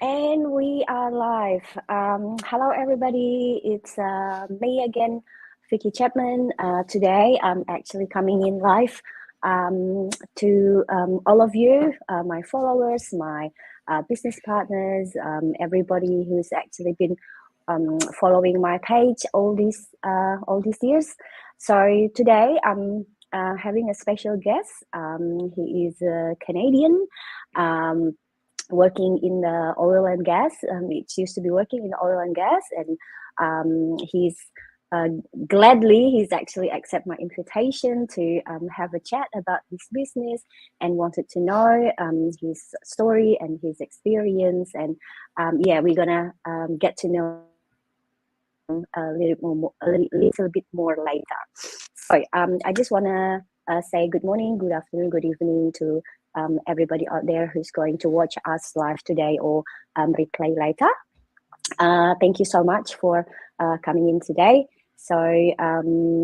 And we are live. Hello, everybody. It's me again, Vikki-Chapman. Today, I'm actually coming in live to all of you, my followers, my business partners, everybody who's actually been following my page all these years. So today, I'm having a special guest. He is a Canadian. Working in the oil and gas. It used to be working in the oil and gas, and he's he's actually accept my invitation to have a chat about his business and wanted to know his story and his experience. And we're gonna get to know a little bit more later. So I just wanna say good morning, good afternoon, good evening to everybody out there who's going to watch us live today or replay later. Thank you so much for coming in today. So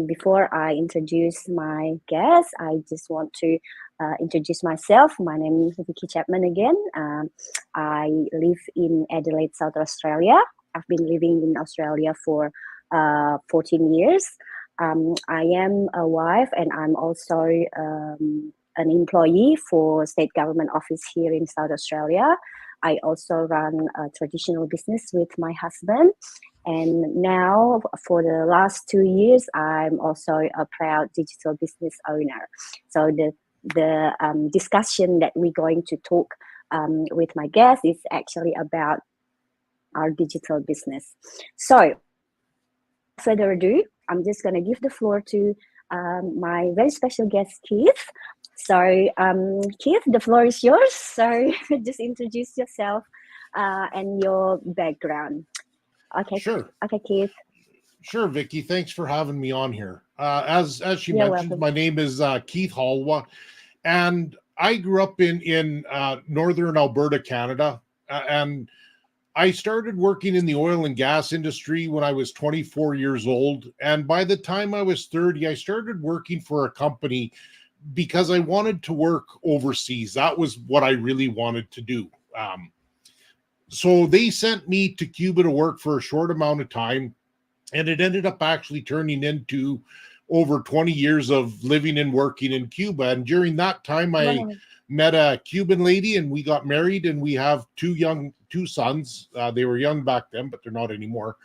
before I introduce my guest, I just want to introduce myself. My name is Vikki-Chapman again. I live in Adelaide, South Australia. I've been living in Australia for 14 years. I am a wife, and I'm also an employee for state government office here in South Australia. I also run a traditional business with my husband. And now for the last 2 years, I'm also a proud digital business owner. So the discussion that we're going to talk with my guest is actually about our digital business. So further ado, I'm just going to give the floor to my very special guest, Keith. So, Keith, the floor is yours. So, just introduce yourself and your background. Okay. Sure. Okay, Keith. Sure, Vikki. Thanks for having me on here. As she You're mentioned, welcome. my name is Keith Halwa, and I grew up in northern Alberta, Canada, and I started working in the oil and gas industry when I was 24 years old. And by the time I was 30, I started working for a company because I wanted to work overseas. That was what I really wanted to do. So they sent me to Cuba to work for a short amount of time, and it ended up actually turning into over 20 years of living and working in Cuba. And during that time, I met a Cuban lady, and we got married, and we have two sons. They were young back then, but they're not anymore.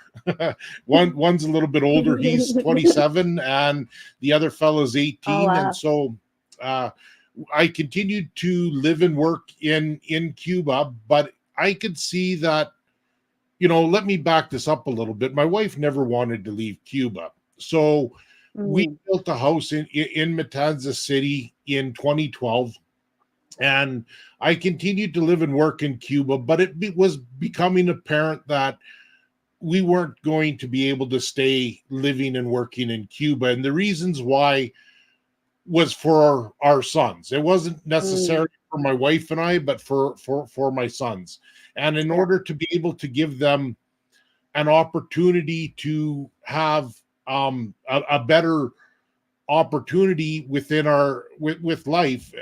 One's a little bit older. He's 27, and the other fellow's 18. Oh, wow. And so I continued to live and work in Cuba, but I could see that, let me back this up a little bit. My wife never wanted to leave Cuba. So we built a house in Matanzas City in 2012. And I continued to live and work in Cuba, but it was becoming apparent that we weren't going to be able to stay living and working in Cuba. And the reasons why was for our sons. It wasn't necessarily for my wife and I, but for my sons. And in order to be able to give them an opportunity to have a better opportunity within with life,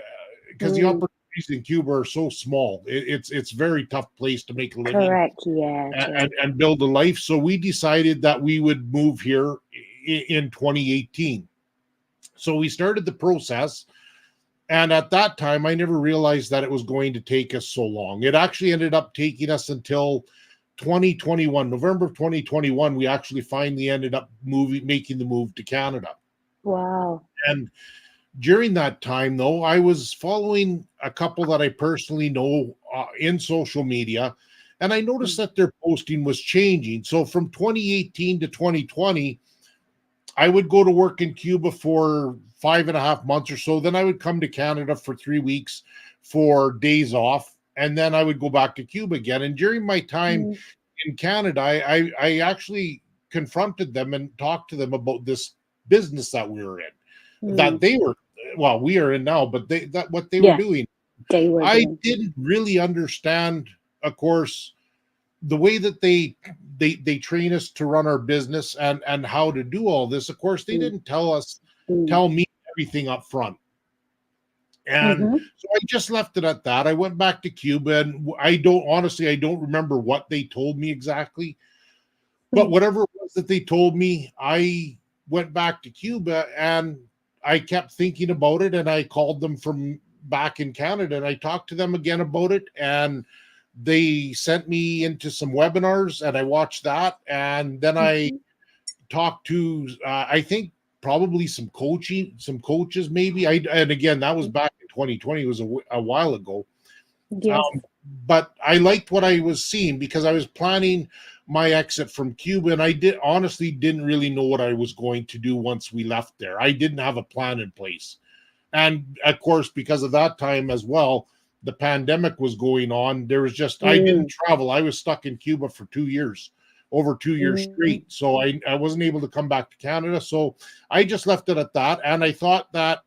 because the opportunities in Cuba are so small. It's a very tough place to make a living. Correct, yeah. And build a life. So we decided that we would move here in 2018. So we started the process. And at that time, I never realized that it was going to take us so long. It actually ended up taking us until 2021, November of 2021. We actually finally ended up making the move to Canada. Wow. And during that time, though, I was following a couple that I personally know in social media, and I noticed that their posting was changing. So from 2018 to 2020, I would go to work in Cuba for 5.5 months or so. Then I would come to Canada for 3 weeks for days off, and then I would go back to Cuba again. And during my time in Canada, I actually confronted them and talked to them about this business that we were in, that they were, well, we are in now, but what they were doing. I didn't really understand, of course, the way that they train us to run our business and how to do all this. Of course, they didn't tell me everything up front. And Mm-hmm. so I just left it at that. I went back to Cuba, and I don't remember what they told me exactly, but whatever it was that they told me, I went back to Cuba and I kept thinking about it, and I called them from back in Canada and I talked to them again about it, and they sent me into some webinars and I watched that, and then I Mm-hmm. talked to I think probably some coaches maybe. And again, that was back in 2020. It was a while ago. Yes. Um, but I liked what I was seeing because I was planning my exit from Cuba, and I didn't really know what I was going to do once we left there. I didn't have a plan in place. And of course, because of that time as well, the pandemic was going on. There was just, I didn't Mm. travel. I was stuck in Cuba for 2 years, over 2 years Mm. straight. So I wasn't able to come back to Canada. So I just left it at that. And I thought that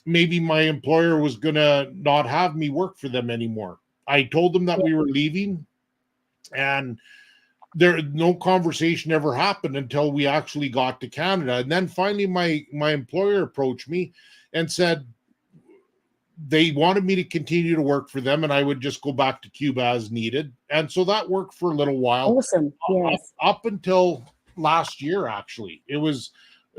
maybe my employer was going to not have me work for them anymore. I told them that Yeah. we were leaving, and there no conversation ever happened until we actually got to Canada. And then finally my employer approached me and said they wanted me to continue to work for them and I would just go back to Cuba as needed. And so that worked for a little while, Awesome. Yes. up until last year. Actually, it was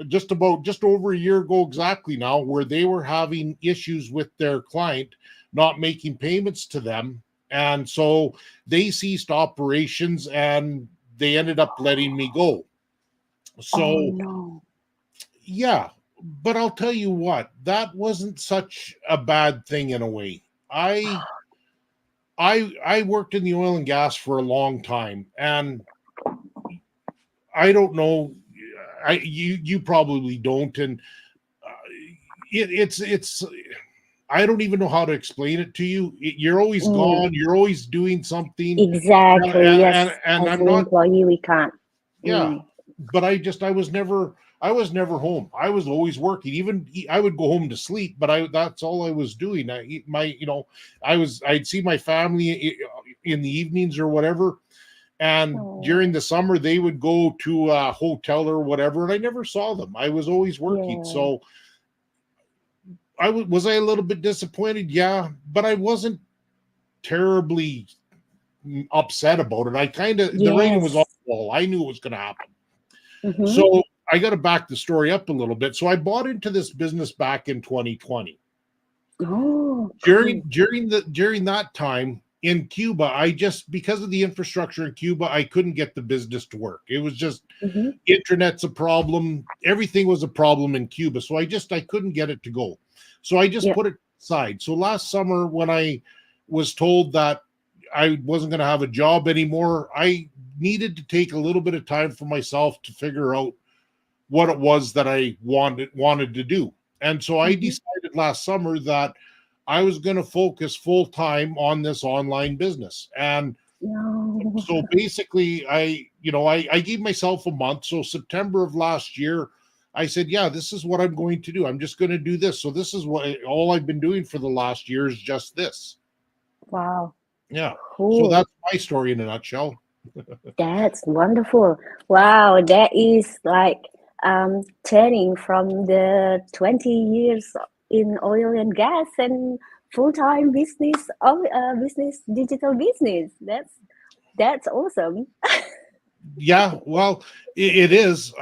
just over a year ago exactly now, where they were having issues with their client not making payments to them, and so they ceased operations and they ended up letting me go. Oh So no. yeah, but I'll tell you what, that wasn't such a bad thing in a way. I worked in the oil and gas for a long time, and I don't know. You probably don't, and uh, it's. I don't even know how to explain it to you. You're always Mm. gone. You're always doing something, and Exactly. and, Yes. and, and As I'm an not. employee, we can't. Yeah, Mm. but I was never home. I was always working. Even I would go home to sleep, but I that's all I was doing. I'd see my family in the evenings or whatever, and during Oh, the summer they would go to a hotel or whatever, and I never saw them. I was always working. yeah. So was I a little bit disappointed? Yeah, but I wasn't terribly upset about it. I kind of the writing was on Yes. the wall. I knew it was going to happen. Mm-hmm. So I got to back the story up a little bit. So I bought into this business back in 2020. Oh, During cool. during the during that time in Cuba, I just because of the infrastructure in Cuba, I couldn't get the business to work. It was just Mm-hmm. internet's a problem. Everything was a problem in Cuba. So I couldn't get it to go. So I just Yep. put it aside. So last summer when I was told that I wasn't going to have a job anymore, I needed to take a little bit of time for myself to figure out what it was that I wanted to do. And so I Mm-hmm. decided last summer that I was going to focus full time on this online business. And No. so basically I gave myself a month. So September of last year, I said, yeah, this is what I'm going to do. I'm just going to do this. So this is what all I've been doing for the last year is just this. Wow. Yeah. So Cool. that's my story in a nutshell. That's wonderful. Wow, that is like turning from the 20 years in oil and gas and full-time business of business digital business. That's awesome. Yeah, well, it is.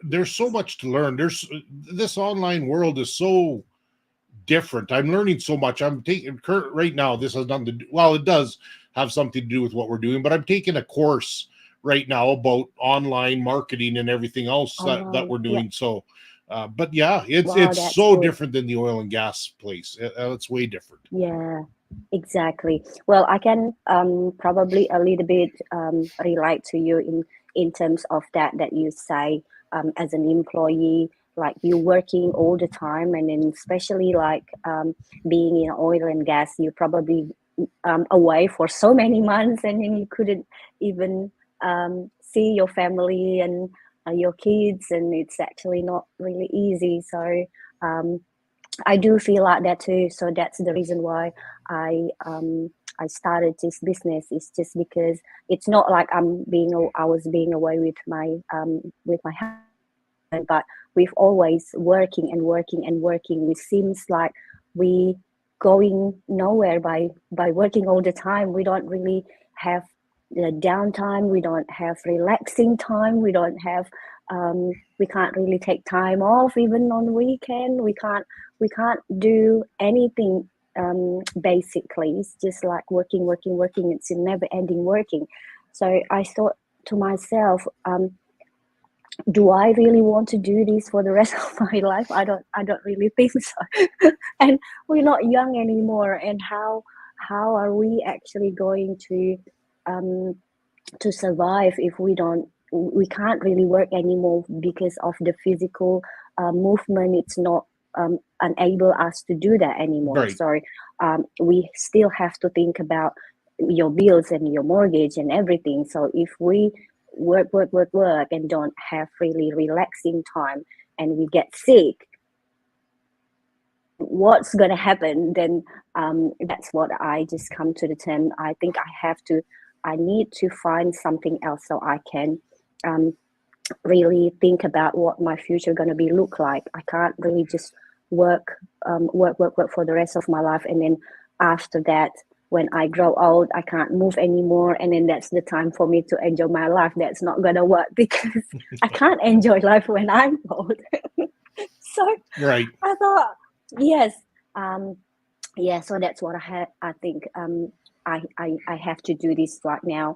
There's so much to learn. There's this online world is so different. I'm learning so much. I'm taking current right now. This has nothing to do. Well, it does have something to do with what we're doing, but I'm taking a course right now about online marketing and everything else that Online. we're Yeah. doing. So, but yeah, it's Wow, it's that's so good. different than the oil and gas place. It's way different. Yeah, exactly. Well, I can probably a little bit relate to you in terms of that you say as an employee, like you working all the time, and then especially like being in oil and gas, you probably away for so many months, and then you couldn't even see your family and your kids, and it's actually not really easy. So. Um, I do feel like that too. So that's the reason why I um, I started this business. It's just because it's not like I was being away with my husband. but we've always working and working and working. It seems like we going nowhere by working all the time. We don't really have the downtime. We don't have relaxing time. We don't have we can't really take time off even on weekend. We can't do anything. Basically, it's just like working, working, working. It's a never ending working. So I thought to myself, do I really want to do this for the rest of my life? I don't really think so. And we're not young anymore. And how are we actually going to survive if we can't really work anymore because of the physical movement? It's not enable us to do that anymore. Right. So we still have to think about your bills and your mortgage and everything. So if we work and don't have really relaxing time and we get sick, what's going to happen then? That's what I just come to the term. I think I need to find something else so I can really think about what my future going to be look like. I can't really just work for the rest of my life, and then after that, when I grow old, I can't move anymore, and then that's the time for me to enjoy my life. That's not gonna work because I can't enjoy life when I'm old. So Right. I thought, yes, yeah. So that's what I had. I think I have to do this right now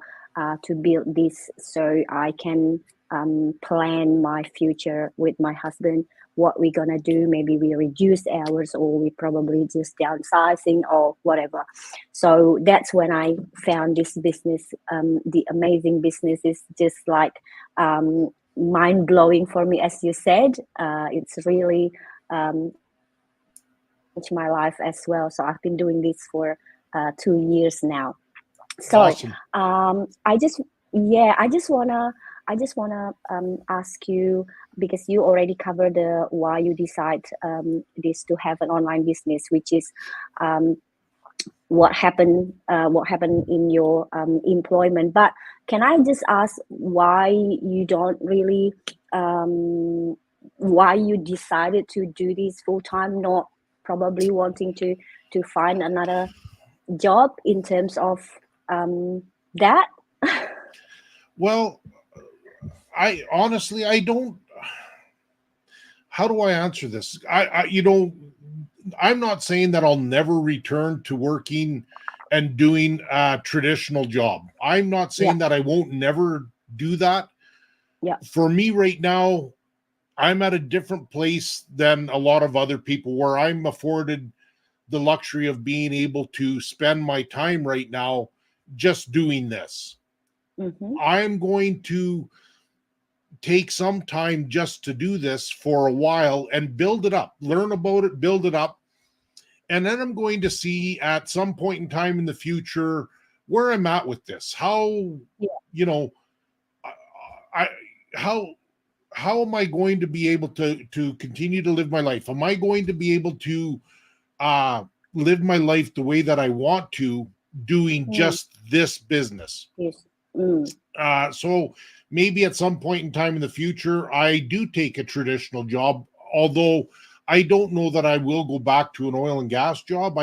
to build this so I can plan my future with my husband. What we're gonna do? Maybe we reduce hours, or we probably just downsizing, or whatever. So that's when I found this business. The amazing business is just like mind blowing for me, as you said. It's really changed my life as well. So I've been doing this for 2 years now. So Awesome. I just yeah, I just wanna ask you, because you already covered the why you decide this to have an online business, which is um, what happened in your employment. But can I just ask why you don't really why you decided to do this full time, not probably wanting to find another job in terms of that? Well, I honestly, I don't. How do I answer this? I'm not saying that I'll never return to working and doing a traditional job. I'm not Yeah, saying that I won't never do that. yeah. For me right now, I'm at a different place than a lot of other people where I'm afforded the luxury of being able to spend my time right now just doing this. Mm-hmm. I'm going to take some time just to do this for a while and build it up, learn about it, build it up. And then I'm going to see at some point in time in the future where I'm at with this. How, Yeah. you know, I how am I going to be able to continue to live my life? Am I going to be able to uh live my life the way that I want to doing Mm, just this business? yes. Mm, So maybe at some point in time in the future, I do take a traditional job, although I don't know that I will go back to an oil and gas job.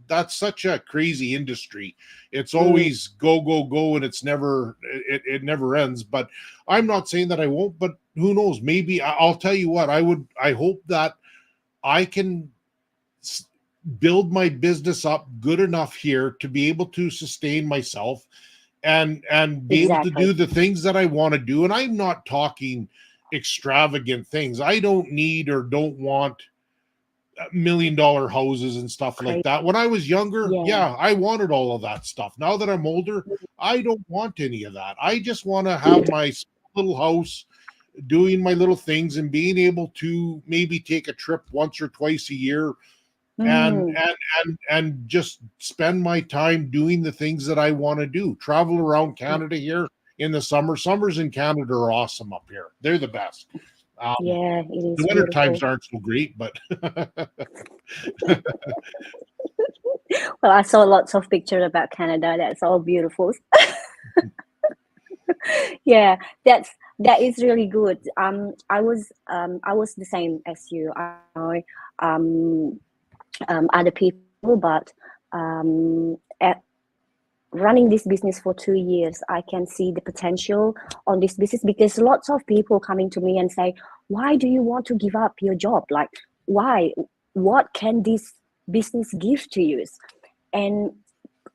That's such a crazy industry. It's mm, always go, go, go, and it never ends. But I'm not saying that I won't, but who knows? Maybe I'll tell you what, I hope that I can build my business up good enough here to be able to sustain myself and be able to exactly. do the things that I want to do. And I'm not talking extravagant things. I don't need or don't want $1 million houses and stuff like Crazy. that. When I was younger, Yeah. yeah, I wanted all of that stuff. Now that I'm older, I don't want any of that. I just want to have my little house doing my little things and being able to maybe take a trip once or twice a year and Mm, and just spend my time doing the things that I want to do. Travel around yeah. Canada here in the summer. Summers in Canada are awesome up here. They're the best. Yeah, it The is winter times beautiful. aren't so great, but Well, I saw lots of pictures about Canada. That's all beautiful. Yeah, that's That is really good. I was the same as you. I know other people, but at running this business for 2 years, I can see the potential on this business, because lots of people coming to me and say, why do you want to give up your job? Like, why? What can this business give to you? And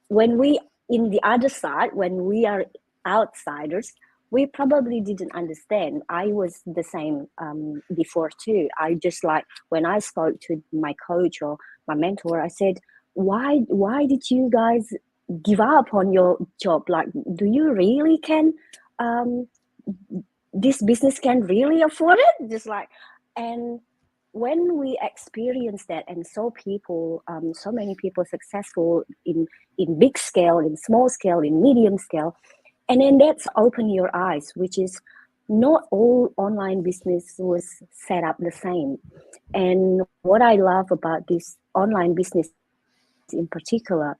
when we in the other side, when we are outsiders, we probably didn't understand. I was the same before too. I just, like, when I spoke to my coach or my mentor, I said, why did you guys give up on your job? Like, do you really can um, this business can really afford it? Just like, and when we experience that and saw people, so many people successful in big scale, in small scale, in medium scale, and then that's open your eyes, which is not all online business was set up the same. And what I love about this online business in particular,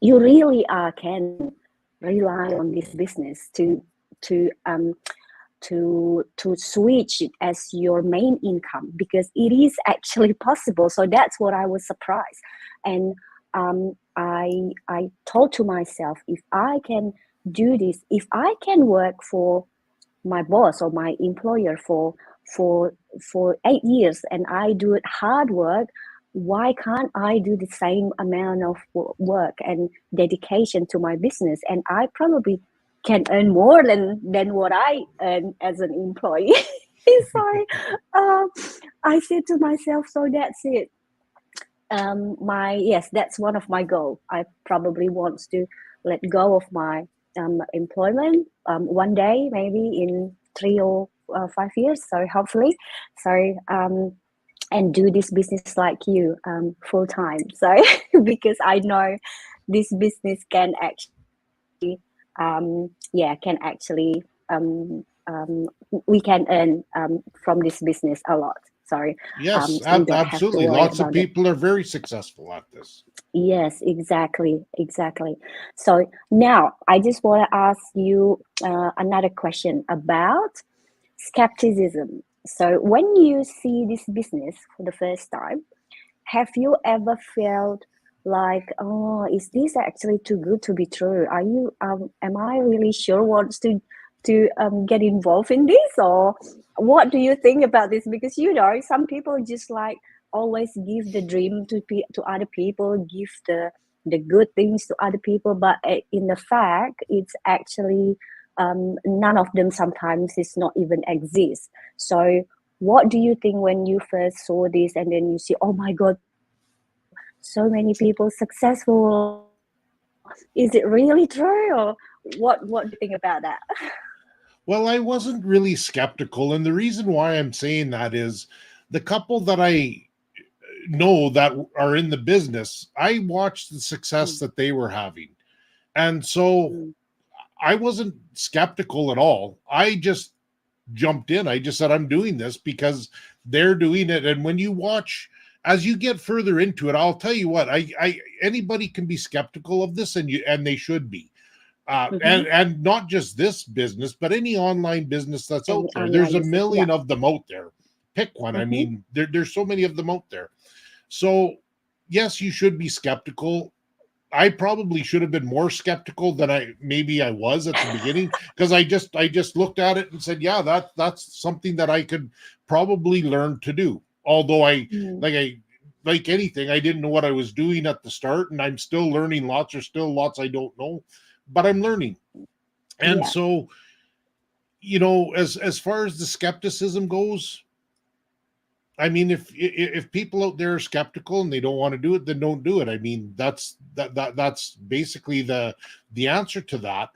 you really can rely on this business to to switch it as your main income, because it is actually possible. So that's what I was surprised. And I told to myself, if I can do this, if I can work for my boss or my employer for for 8 years and I do it hard work, why can't I do the same amount of work and dedication to my business? And I probably can earn more than what I earn as an employee. So uh, I said to myself, so that's it. My Yes, that's one of my goal. I probably want to let go of my employment one day, maybe in 3 or 5 years. So hopefully, so and do this business like you, full time. So because I know this business can actually, yeah, can actually, we can earn from this business a lot. So Yes, so you don't have to absolutely. worry Lots of about it. people are very successful at this. Yes, exactly, exactly. So now I just want to ask you another question about skepticism. So when you see this business for the first time, have you ever felt like, oh, is this actually too good to be true? Am I really sure wants to get involved in this, or what do you think about this? Because some people just like always give the dream to other people, give the good things to other people, but in the fact, it's actually none of them sometimes is not even exist. So what do you think when you first saw this and then you see, oh my God, so many people successful? Is it really true, or what do you think about that? Well, I wasn't really skeptical. And the reason why I'm saying that is the couple that I know that are in the business, I watched the success Mm, that they were having. And so mm, I wasn't skeptical at all. I just jumped in. I just said, I'm doing this because they're doing it. And when you watch, as you get further into it, I'll tell you what, I anybody can be skeptical of this, and they should be. mm-hmm. And not just this business, but any online business that's out And there. There's online a business, yeah. million of them out there. Pick one. I Mm-hmm. mean, there's so many of them out there. So yes, you should be skeptical. I probably should have been more skeptical than I was at the beginning, because I just looked at it and said, yeah, that's something that I could probably learn to do. Although Mm, I like anything, I didn't know what I was doing at the start, and I'm still learning lots. There's still lots I don't know, but I'm learning. And yeah. so, as far as the skepticism goes, I mean, if people out there are skeptical and they don't want to do it, then don't do it. I mean, that's basically the answer to that.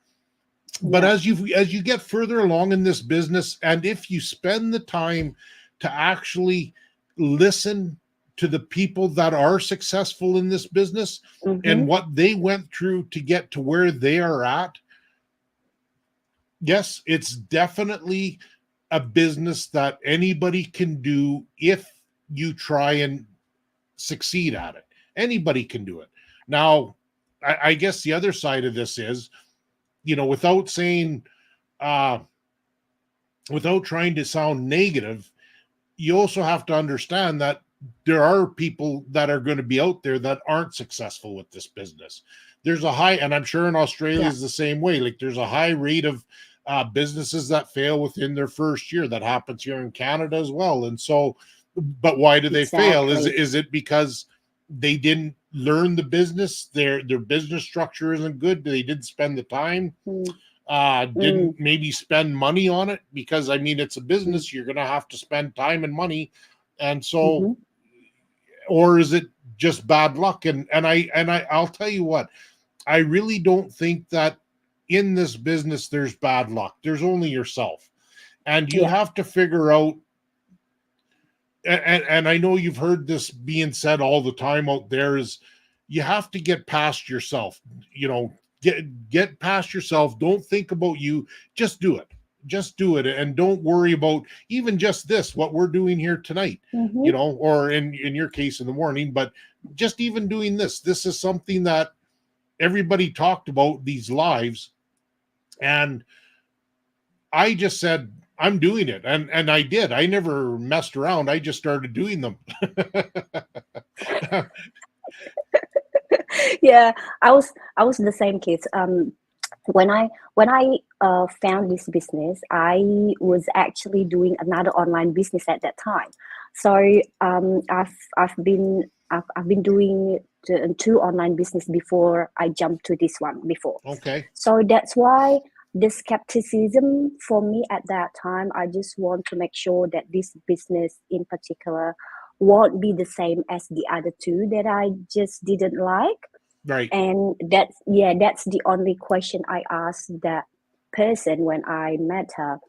But Yeah. as you get further along in this business, and if you spend the time to actually listen to the people that are successful in this business and Mm-hmm. what they went through to get to where they are at, yes, it's definitely a business that anybody can do if you try and succeed at it. Anybody can do it. Now, I guess the other side of this is, without saying, uh, without trying to sound negative, you also have to understand that there are people that are going to be out there that aren't successful with this business. There's a high, and I'm sure in Australia Yeah, is the same way. Like there's a high rate of businesses that fail within their first year. That happens here in Canada as well. And so, but why do they fail? exactly. Is it because they didn't learn the business? Their business structure isn't good. They didn't spend the time. Mm, Didn't mm, maybe spend money on it, because I mean it's a mm, business, you're going to have to spend time and money. And so, mm-hmm. or is it just bad luck? I'll tell you what, I really don't think that in this business there's bad luck. There's only yourself, and you Yeah, have to figure out. And I know you've heard this being said all the time out there, is you have to get past yourself. You know, get past yourself. Don't think about you. Just do it. Just do it, and don't worry about even just this, what we're doing here tonight. mm-hmm. You know, or in your case in the morning, but just even doing this. This is something that everybody talked about, these lives, and I just said I'm doing it, and I did. I never messed around. I just started doing them. Yeah, I was the same case. When I found this business, I was actually doing another online business at that time. So I've been doing two online business before I jumped to this one before. Okay. So that's why the skepticism for me at that time, I just want to make sure that this business in particular won't be the same as the other two that I just didn't like. Right. And that's the only question I asked that person when I met her.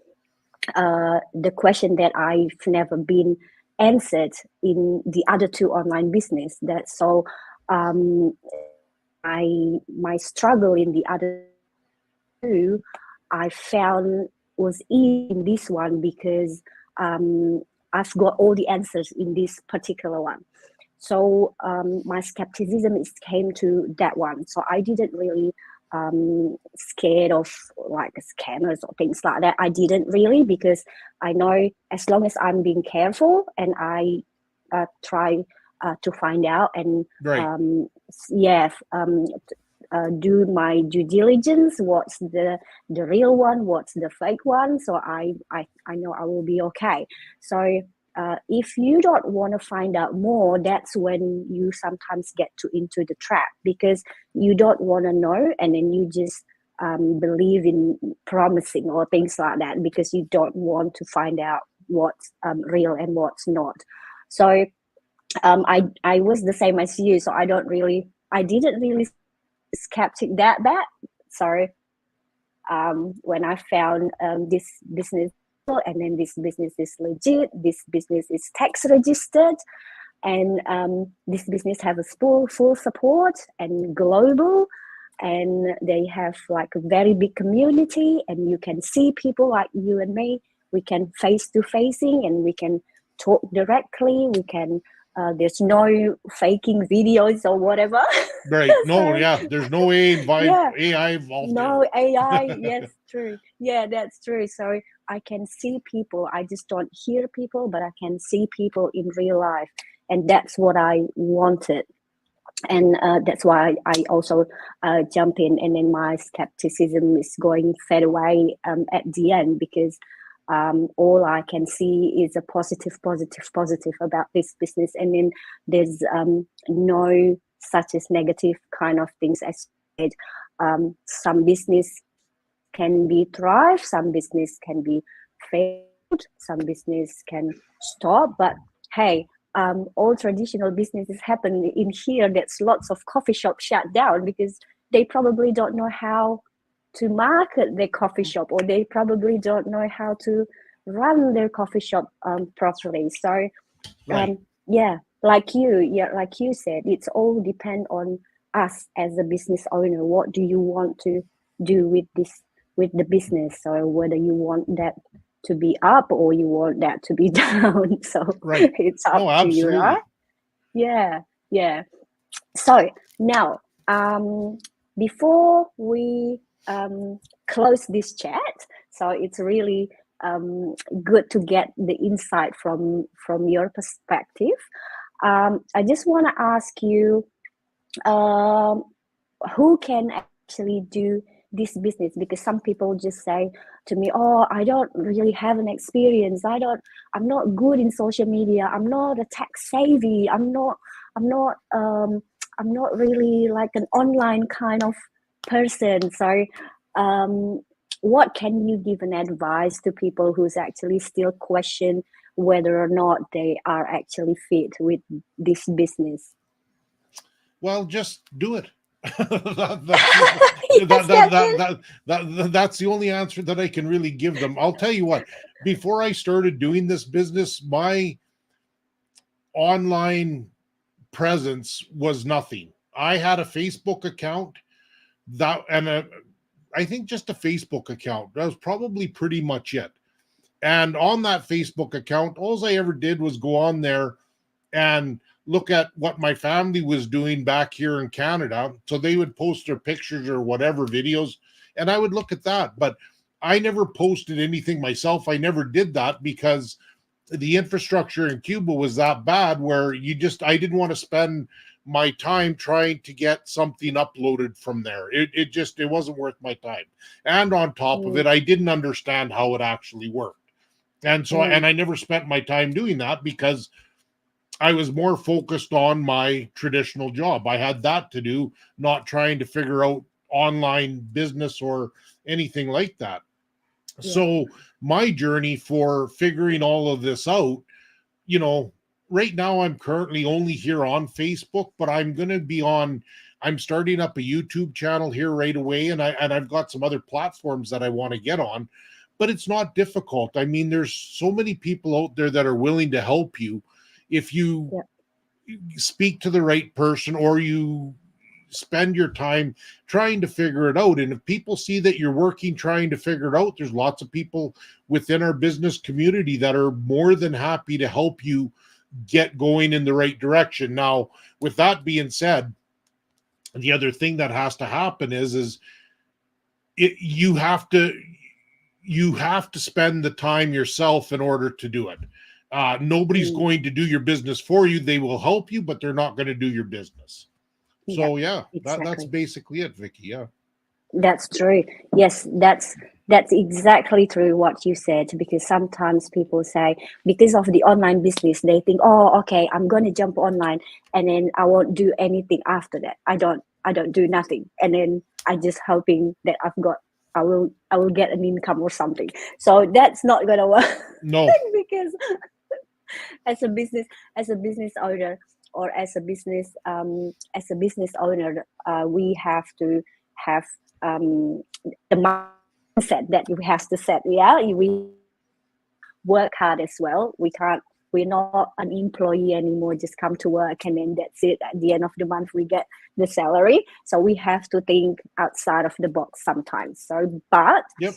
The question that I've never been answered in the other two online business. That so um, my struggle in the other two, I found was easy in this one because I've got all the answers in this particular one. So my skepticism is came to that one. So I didn't really scared of like scammers or things like that. I didn't really, because I know as long as I'm being careful and I try to find out and Right. yeah, do my due diligence. What's the real one? What's the fake one? So I know I will be okay. So if you don't want to find out more, that's when you sometimes get into the trap, because you don't want to know, and then you just believe in promising or things like that because you don't want to find out what's real and what's not. So I was the same as you. So I didn't really skeptic that bad. Sorry. When I found this business, and then this business is legit, this business is tax registered, and this business have a full support and global, and they have like a very big community, and you can see people like you and me. We can face to facing, and we can talk directly. We can. There's no faking videos or whatever. Right. No, So yeah. There's no yeah, AI involved no there. AI. Yes, true. Yeah, that's true. So I can see people. I just don't hear people, but I can see people in real life, and that's what I wanted. And that's why I also jump in, and then my skepticism is going fade away at the end, because all I can see is a positive about this business, and then there's no such as negative kind of things as said. Some business can be thrive, some business can be failed, some business can stop. But hey, all traditional businesses happen in here. That's lots of coffee shops shut down because they probably don't know how to market their coffee shop, or they probably don't know how to run their coffee shop properly. So Right. yeah, like you said, it's all depend on us as a business owner. What do you want to do with this, with the business? So whether you want that to be up or you want that to be down. So Right. it's up No, to you, right? absolutely. Yeah, yeah. So now, before we close this chat, so it's really good to get the insight from your perspective. I just want to ask you, um, who can actually do this business? Because some people just say to me, oh, I don't really have an experience, I'm not good in social media, I'm not a tech savvy, i'm not um I'm not really like an online kind of person. So um what can you give an advice to people who's actually still question whether or not they are actually fit with this business? Well, just do it. that, that's the, Yes, that's it. that's the only answer that I can really give them. I'll tell you what, before I started doing this business, my online presence was nothing. I had a Facebook account that, and I think just a Facebook account. That was probably pretty much it. And on that Facebook account, all I ever did was go on there and look at what my family was doing back here in Canada. So they would post their pictures or whatever videos, and I would look at that. But I never posted anything myself. I never did that because the infrastructure in Cuba was that bad where I didn't want to spend my time trying to get something uploaded from there. It wasn't worth my time. And on top of Mm, it, I didn't understand how it actually worked. And so, and mm, I never spent my time doing that because I was more focused on my traditional job. I had that to do, not trying to figure out online business or anything like that. yeah. So my journey for figuring all of this out, you know, right now I'm currently only here on Facebook, but I'm starting up a YouTube channel here right away, and I've got some other platforms that I want to get on, but it's not difficult. I mean, there's so many people out there that are willing to help you if you Yeah. speak to the right person or you spend your time trying to figure it out. And if people see that you're working trying to figure it out, there's lots of people within our business community that are more than happy to help you get going in the right direction. Now, with that being said, the other thing that has to happen is you have to spend the time yourself in order to do it. Nobody's Mm, going to do your business for you. They will help you, but they're not going to do your business. yeah, So yeah, that's exactly. basically it, Vikki. Yeah. That's true. Yes, that's exactly true what you said. Because sometimes people say because of the online business, they think, oh, okay, I'm gonna jump online, and then I won't do anything after that. I don't do nothing, and then I just hoping that I will get an income or something. So that's not gonna work No. because as a business as a business owner, or as a business owner, we have to have the mindset that we have to set. Yeah, we work hard as well. We're not an employee anymore, just come to work and then that's it. At the end of the month we get the salary. So we have to think outside of the box sometimes. So but Yep.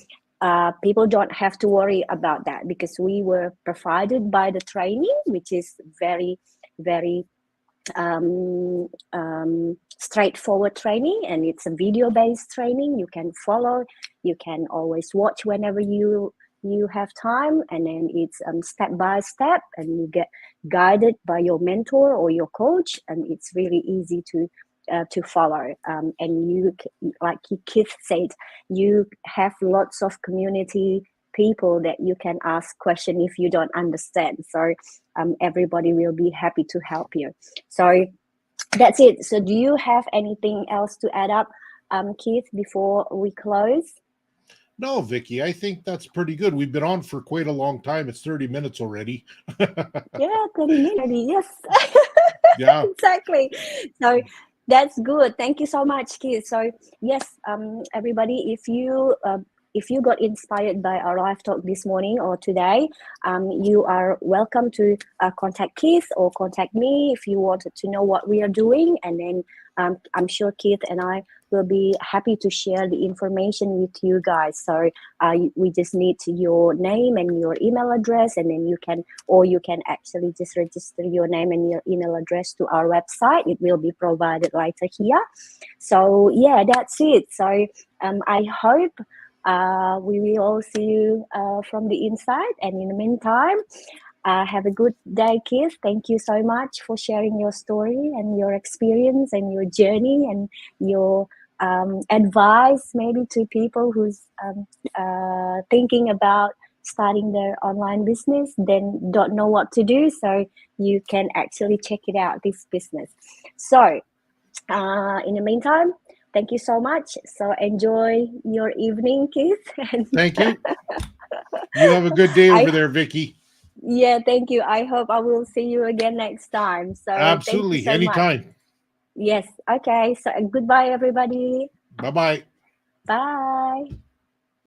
people don't have to worry about that because we were provided by the training, which is very, very straightforward training, and it's a video-based training. You can follow, you can always watch whenever you have time, and then it's step by step, and you get guided by your mentor or your coach, and it's really easy to follow. And you, like Keith said, you have lots of community people that you can ask question if you don't understand. So everybody will be happy to help you. So that's it. So do you have anything else to add up, Keith, before we close? No, Vikki, I think that's pretty good. We've been on for quite a long time. It's 30 minutes already. Yeah, 30 minutes. Yes, Yeah. exactly. So that's good. Thank you so much, Keith. So yes, everybody, if you got inspired by our live talk this morning or today, you are welcome to contact Keith or contact me if you wanted to know what we are doing, and then I'm sure Keith and I will be happy to share the information with you guys. So we just need your name and your email address, and then you can actually just register your name and your email address to our website. It will be provided later here. So yeah, that's it. So I hope We will all see you from the inside. And in the meantime, have a good day, Keith. Thank you so much for sharing your story and your experience and your journey and your advice maybe to people who's thinking about starting their online business, then don't know what to do. So you can actually check it out, this business. So in the meantime, thank you so much. So enjoy your evening, Keith. And Thank you. You have a good day I over there, Vikki. yeah, thank you. I hope I will see you again next time. So thank you Absolutely. so much. Anytime. Yes. Okay. So goodbye, everybody. Bye bye. Bye.